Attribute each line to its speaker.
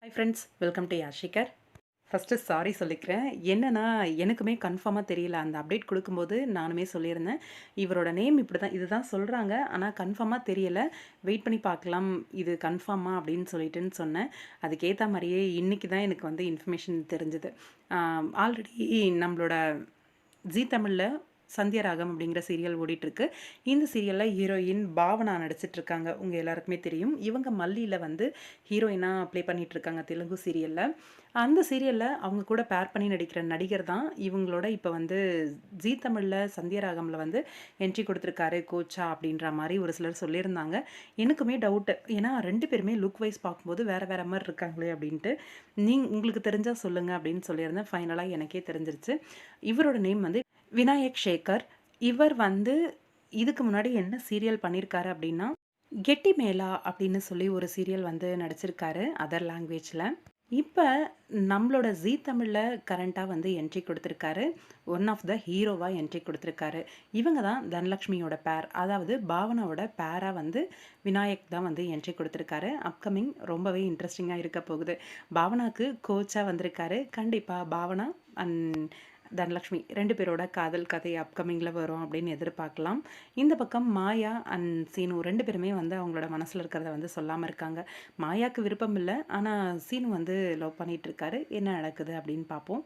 Speaker 1: Hi friends, welcome to யாஷிகர். First sorry சொல்லிக்கிறேன். என்னன்னா, எனக்குமே கன்ஃபார்மா தெரியல. அந்த அப்டேட் குடுக்கும்போது நானுமே சொல்லியிருந்தேன். இவரோட நேம் இப்படிதான் இதுதான் சொல்றாங்க. ஆனா கன்ஃபார்மா தெரியல. வெயிட் பண்ணி பார்க்கலாம். இது கன்ஃபார்மா அப்படின்னு சொல்லிட்டுன்னு சொன்னேன். அதுக்கேத்த மாரியே இன்னைக்கு தான் எனக்கு வந்து இன்ஃபர்மேஷன் தெரிஞ்சது. ஆல்ரெடி நம்மளோட ஜீ தமிழ்ல சந்தியராகம் அப்படிங்கிற சீரியல் ஓடிட்டுருக்கு. இந்த சீரியல்ல ஹீரோயின் பாவனா நடிச்சிட்ருக்காங்க. உங்க எல்லாருக்குமே தெரியும். இவங்க மல்லியில வந்து ஹீரோயினா ப்ளே பண்ணிட்டுருக்காங்க தெலுங்கு சீரியல்ல. அந்த சீரியல்ல அவங்க கூட பேர் பண்ணி நடிக்கிற நடிகர் தான் இவங்களோட இப்ப வந்து ஜீ தமிழ்ல சந்தியராகம்ல வந்து என்ட்ரி குடுத்துருக்காரு கோச்சா அப்படின்ற மாரி ஒரு சிலர் சொல்லியிருந்தாங்க. எனக்குமே டவுட்டு. ஏன்னா 2 பேருமே லுக் வைஸ் பார்க்கும்போது வேற வேற மாரி இருக்காங்களே அப்படின்ட்டு. உங்களுக்கு தெரிஞ்சா சொல்லுங்க அப்படின்னு சொல்லியிருந்தேன். ஃபைனலா எனக்கே தெரிஞ்சிருச்சு. இவரோட நேம் வந்து விநாயக் சேகர். இவர் வந்து இதுக்கு முன்னாடி என்ன சீரியல் பண்ணியிருக்காரு அப்படின்னா, கெட்டி மேளா அப்படின்னு சொல்லி ஒரு சீரியல் வந்து நடிச்சிருக்காரு அதர் லாங்குவேஜ்ல. இப்ப நம்மளோட ஜீ தமிழ்ல கரண்ட்டா வந்து என்ட்ரி குடுத்திருக்காரு. ஒன் ஆஃப் த ஹீரோவா என்ட்ரி குடுத்திருக்காரு. இவங்க தான் தனலட்சுமியோட பேர். அதாவது பாவனாவோட பேரா வந்து விநாயக் தான் வந்து என்ட்ரி குடுத்திருக்காரு. அப்கமிங் ரொம்பவே இன்ட்ரஸ்டிங்கா இருக்க போகுது. பாவனாக்கு கோச்சா வந்திருக்காரு. கண்டிப்பா பாவனா அண்ட் தனலட்சுமி 2 பேரோட காதல் கதை அப்கமிங்ல வரும் அப்படின்னு எதிர்பார்க்கலாம். இந்த பக்கம் மாயா அண்ட் சீனு 2 பேருமே வந்து அவங்களோட மனசுல இருக்கிறத வந்து சொல்லாம இருக்காங்க. மாயாக்கு விருப்பம் இல்ல. ஆனா சீனு வந்து லவ் பண்ணிட்டு இருக்காரு. என்ன நடக்குது அப்படின்னு பார்ப்போம்.